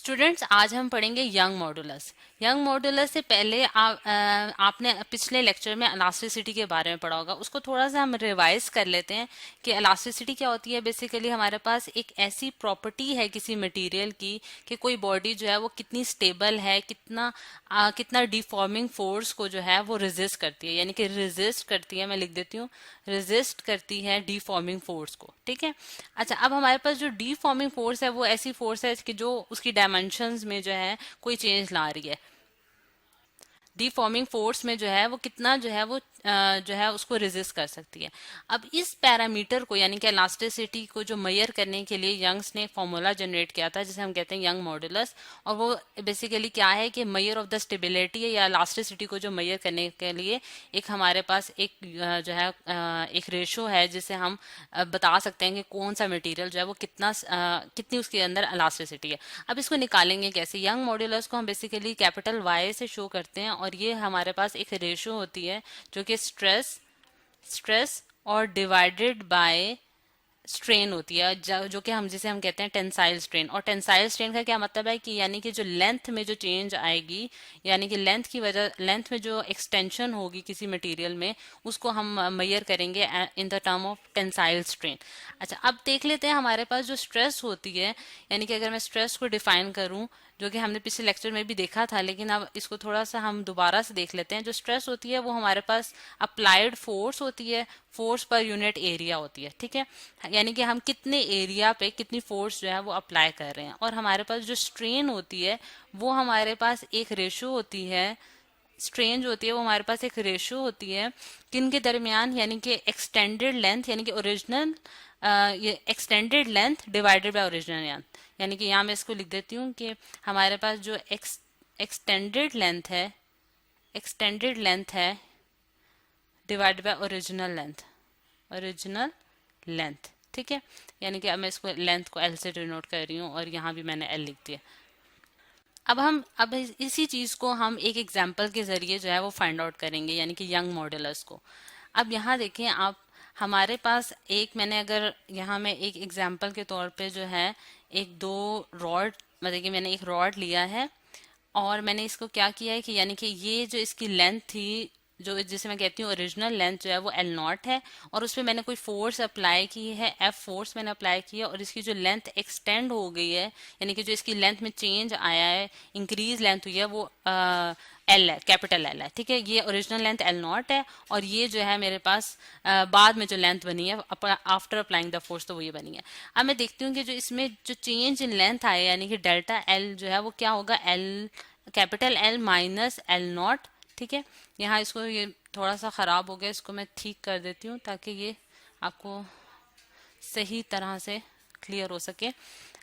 Students, आज हम पढ़ेंगे यंग मॉडुलस। यंग मॉडुलस से पहले आपने पिछले लेक्चर में इलास्टिसिटी के बारे में पढ़ा होगा। उसको थोड़ा सा हम रिवाइज कर लेते हैं कि इलास्टिसिटी क्या होती है। बेसिकली हमारे पास एक ऐसी प्रॉपर्टी है किसी मटेरियल की कि कोई बॉडी जो है वो कितनी स्टेबल है, कितना डिफॉर्मिंग फोर्स को जो है वो रेजिस्ट करती है, यानी कि रेजिस्ट करती है। मैं लिख देती हूँ, रेजिस्ट करती है डिफॉर्मिंग फोर्स को। ठीक है। अच्छा, अब हमारे पास जो डिफॉर्मिंग फोर्स है वो ऐसी फोर्स है कि जो उसकी डायमेंशंस में जो है कोई चेंज ला रही है। डिफॉर्मिंग फोर्स में जो है वो कितना जो है वो जो है उसको रेजिस्ट कर सकती है। अब इस पैरामीटर को यानी कि इलास्टिसिटी को जो मेजर करने के लिए यंग्स ने फॉर्मूला जनरेट किया था, जिसे हम कहते हैं यंग मॉडुलस। और वो बेसिकली क्या है कि मेजर ऑफ द स्टेबिलिटी है या इलास्टिसिटी को जो मेजर करने के लिए एक हमारे पास एक जो है एक रेशो है जिसे हम बता सकते हैं कि कौन सा मटेरियल जो है वो कितनी उसके अंदर इलास्टिसिटी है। अब इसको निकालेंगे कैसे? यंग मॉड्यूलस को हम बेसिकली कैपिटल वाई से शो करते हैं, और ये हमारे पास एक रेशो होती है जो कि स्ट्रेस स्ट्रेस और डिवाइडेड बाय स्ट्रेन होती है, जो कि हम जिसे हम कहते हैं टेंसाइल स्ट्रेन। और टेंसाइल स्ट्रेन का क्या मतलब है कि यानी कि जो लेंथ में जो चेंज आएगी, यानी कि लेंथ में जो एक्सटेंशन होगी किसी मटेरियल में, उसको हम मेजर करेंगे in the term of tensile strain. अच्छा, अब देख लेते हैं हमारे पास जो स्ट्रेस होती है, यानी कि अगर मैं स्ट्रेस को डिफाइन करूं, जो कि हमने पिछले लेक्चर में भी देखा था, लेकिन अब इसको थोड़ा सा हम दोबारा से देख लेते हैं। जो स्ट्रेस होती है वो हमारे पास अप्लाइड फोर्स होती है, फोर्स पर यूनिट एरिया होती है। ठीक है, यानी कि हम कितने एरिया पे कितनी फोर्स जो है वो अप्लाई कर रहे हैं। और हमारे पास जो स्ट्रेन होती है वो हमारे पास एक रेशो होती है। स्ट्रेन जो होती है वो हमारे पास एक रेशो होती है किन के दरमियान, यानी कि एक्सटेंडेड लेंथ, यानी कि ओरिजिनल ये extended length divided by original length. यानी कि यहाँ मैं इसको लिख देती हूँ कि हमारे पास जो एक्सटेंडेड लेंथ है एक्सटेंडेड लेंथ है divided by original length, original length. ठीक है, यानी कि अब मैं इसको लेंथ को एल से डिनोट कर रही हूँ और यहाँ भी मैंने एल लिख दिया। अब इसी चीज को हम एक एग्जाम्पल के जरिए जो है वो फाइंड आउट करेंगे, यानी कि यंग मॉडुलस को। अब यहाँ देखें आप, हमारे पास एक, मैंने अगर यहाँ में एक एग्जाम्पल के तौर पे जो है एक दो रॉड, मतलब कि मैंने एक रॉड लिया है और मैंने इसको क्या किया है कि यानी कि ये जो इसकी लेंथ थी, जो जिसे मैं कहती हूँ ओरिजिनल लेंथ जो है वो एल नॉट है, और उसमें मैंने कोई फोर्स अप्लाई की है, एफ फोर्स मैंने अप्लाई की है, और इसकी जो लेंथ एक्सटेंड हो गई है, यानी कि जो इसकी लेंथ में चेंज आया है, इंक्रीज लेंथ हुई है, वो एल है, कैपिटल एल है। ठीक है, ये ओरिजिनल लेंथ एल नॉट है, और ये जो है मेरे पास बाद में जो लेंथ बनी है आफ्टर अप्लाइंग द फोर्स, तो वो ये बनी है। अब मैं देखती हूँ कि जो इसमें जो चेंज इन लेंथ आया, यानी कि डेल्टा एल जो है वो क्या होगा, L capital L minus L not. ठीक है, यहाँ इसको, ये थोड़ा सा ख़राब हो गया, इसको मैं ठीक कर देती हूँ ताकि ये आपको सही तरह से क्लियर हो सके।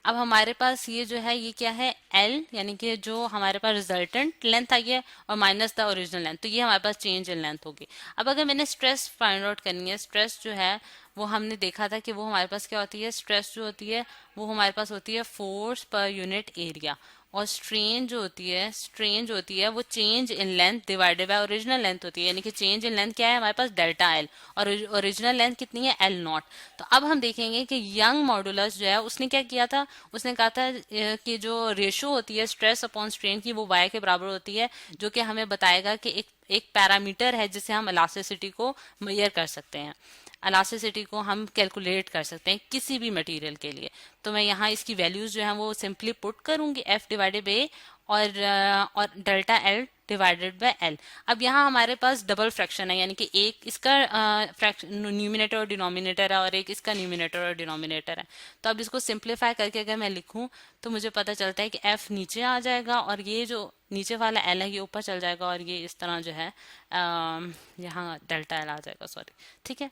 अब हमारे पास ये जो है ये क्या है, एल, यानी कि जो हमारे पास रिजल्टेंट लेंथ आई है, और माइनस द ओरिजिनल लेंथ, तो ये हमारे पास चेंज इन लेंथ होगी। अब अगर मैंने स्ट्रेस फाइंड आउट करनी है, स्ट्रेस जो है वो हमने देखा था कि वो हमारे पास क्या होती है, स्ट्रेस जो होती है वो हमारे पास होती है फोर्स पर यूनिट एरिया। और स्ट्रेन जो होती है वो change in length divided by original length होती है, यानी कि चेंज इन लेंथ क्या है हमारे पास, डेल्टा एल, और ओरिजिनल लेंथ कितनी है, एल नॉट। तो अब हम देखेंगे कि यंग मॉडुलस जो है उसने क्या किया था, उसने कहा था कि जो रेशो होती है स्ट्रेस अपॉन स्ट्रेन की, वो वाई के बराबर होती है, जो कि हमें बताएगा कि एक पैरामीटर है जिससे हम इलास्टिसिटी को मेजर कर सकते हैं। इलास्टिसिटी को हम कैलकुलेट कर सकते हैं किसी भी मटेरियल के लिए। तो मैं यहाँ इसकी वैल्यूज जो है वो सिंपली पुट करूंगी, एफ डिवाइडेड बाई और delta L divided by L. अब यहाँ हमारे पास डबल फ्रैक्शन है, यानी कि एक इसका न्यूमिनेटर और डिनोमिनेटर है, और एक इसका न्यूमिनेटर और डिनोमिनेटर है। तो अब इसको सिंप्लीफाई करके अगर मैं लिखूं तो मुझे पता चलता है कि एफ नीचे आ जाएगा, और ये जो नीचे वाला एल है ये ऊपर चल जाएगा, और ये इस तरह जो है यहाँ डेल्टा एल आ जाएगा, सॉरी। ठीक है,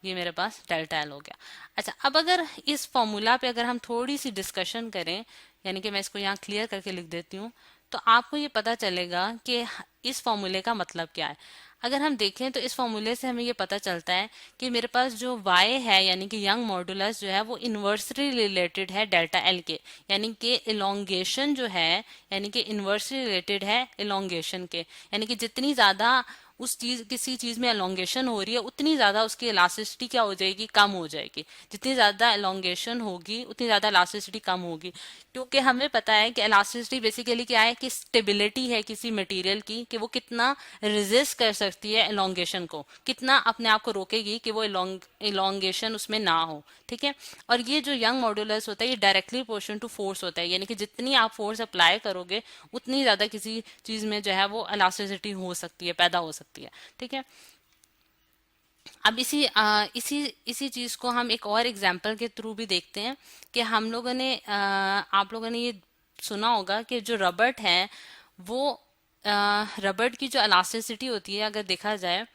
ये मेरे पास डेल्टा एल हो गया। अच्छा, अब अगर इस फॉर्मूला पे अगर हम थोड़ी सी डिस्कशन करें, यानी कि मैं इसको यहाँ क्लियर करके लिख देती हूँ, तो आपको ये पता चलेगा कि इस फॉर्मूले का मतलब क्या है। अगर हम देखें तो इस फॉर्मूले से हमें ये पता चलता है कि मेरे पास जो y है, यानी कि यंग मॉडुलस जो है वो इन्वर्सली रिलेटेड है डेल्टा एल के, यानी कि इलोंगेशन जो है, यानी कि इन्वर्सली रिलेटेड है इलोंगेशन के, यानी कि जितनी ज्यादा उस चीज किसी चीज में एलोंगेशन हो रही है उतनी ज्यादा उसकी इलास्टिसिटी क्या हो जाएगी, कम हो जाएगी। जितनी ज्यादा एलोंगेशन होगी उतनी ज्यादा इलास्टिसिटी कम होगी, क्योंकि हमें पता है कि इलास्टिसिटी बेसिकली क्या है कि स्टेबिलिटी है किसी मटेरियल की, कि वो कितना रेजिस्ट कर सकती है एलोंगेशन को, कितना अपने आप को रोकेगी कि वो एलोंगेशन उसमें ना हो। ठीक है, और ये जो यंग मॉड्यूलस होता है ये डायरेक्टली प्रोपोर्शनल टू फोर्स होता है, यानी कि जितनी आप फोर्स अप्लाई करोगे उतनी ज्यादा किसी चीज में जो है वो इलास्टिसिटी हो सकती है, पैदा हो सकती है। ठीक है, अब इसी चीज को हम एक और एग्जाम्पल के थ्रू भी देखते हैं कि हम लोगों ने आप लोगों ने ये सुना होगा कि जो रबड़ है वो रबड़ की जो इलास्टिसिटी होती है, अगर देखा जाए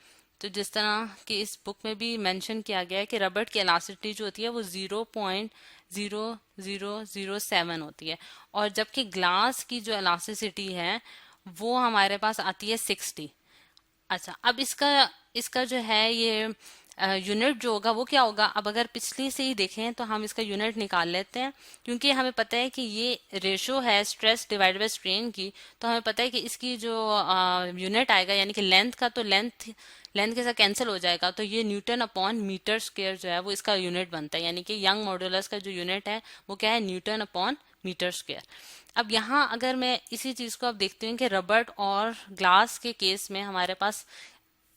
तो जिस तरह कि इस बुक में भी मेंशन किया गया है कि रबड़ की इलास्टिसिटी जो होती है वो 0.0007 होती है, और जबकि ग्लास की जो इलास्टिसिटी है वो हमारे पास आती है 60। अच्छा, अब इसका इसका जो है ये यूनिट जो होगा वो क्या होगा। अब अगर पिछली से ही देखें तो हम इसका यूनिट निकाल लेते हैं, क्योंकि हमें पता है कि ये रेशो है स्ट्रेस डिवाइड बाय स्ट्रेन की, तो हमें पता है कि इसकी जो यूनिट आएगा यानी कि लेंथ का, तो लेंथ लेंथ के साथ कैंसिल हो जाएगा, तो ये न्यूटन अपॉन मीटर स्क्वायर जो है वो इसका यूनिट बनता है, यानी कि यंग मॉड्यूलस का जो यूनिट है वो क्या है, न्यूटन अपॉन मीटर स्क्वायर। अब यहाँ अगर मैं इसी चीज को अब देखती हूँ कि रबड़ और ग्लास के केस में हमारे पास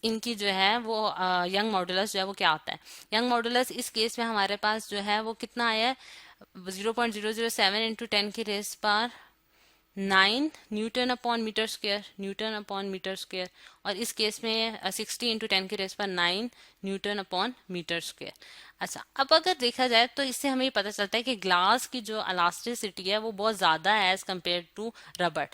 इनकी जो है वो यंग मॉडुलस जो है वो क्या आता है। यंग मॉडुलस इस केस में हमारे पास जो है वो कितना आया है, 0.007 इंटू 10 की रेस पर 9 newton upon metre square, newton upon metre square, और इस केस में 60 इंटू 10 की रेस पर 9 न्यूटन अपॉन मीटर स्क्वायर। अच्छा, अब अगर देखा जाए तो इससे हमें ये पता चलता है कि ग्लास की जो इलास्टिसिटी है वो बहुत ज्यादा है एज कम्पेयर टू रबड़,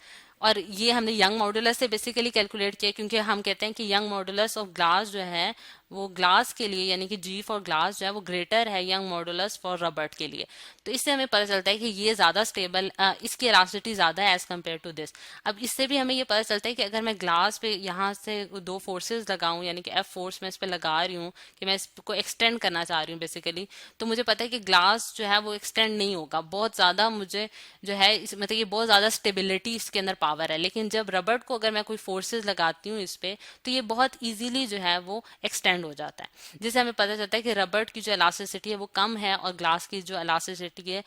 और ये हमने यंग मॉडुलस से बेसिकली कैलकुलेट किया, क्योंकि हम कहते हैं कि यंग मॉडुलस ऑफ ग्लास जो है वो ग्लास के लिए यानी कि जी फॉर ग्लास जो है वो ग्रेटर है यंग मॉडुलस फॉर रबड़ के लिए। तो इससे हमें पता चलता है कि ये ज्यादा स्टेबल, इसकी इलास्टिसिटी ज्यादा है एज कम्पेयर टू दिस। अब इससे भी हमें ये पता चलता है कि अगर मैं ग्लास पे यहाँ से दो फोर्सेज लगाऊं, यानी कि एफ फोर्स मैं इस पे लगा रही हूँ कि मैं इसको एक्सटेंड करना चाह रही हूँ बेसिकली, तो मुझे पता है कि ग्लास जो है वो एक्सटेंड नहीं होगा, बहुत ज्यादा मुझे जो है मतलब ये बहुत ज्यादा स्टेबिलिटी इसके अंदर पावर है। लेकिन जब रबड़ को अगर मैं कोई फोर्सेज लगाती हूँ इस पे, तो ये बहुत इजीली जो है वो एक्सटेंड हो जाता है, जिससे हमें पता चलता है कि रबड़ की जो इलास्टिसिटी है वो कम है और ग्लास की जो इलास्टिसिटी है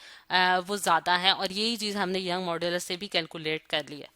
वो ज्यादा है, और यही चीज हमने यंग मॉड्यूलस से भी कैलकुलेट कर ली है।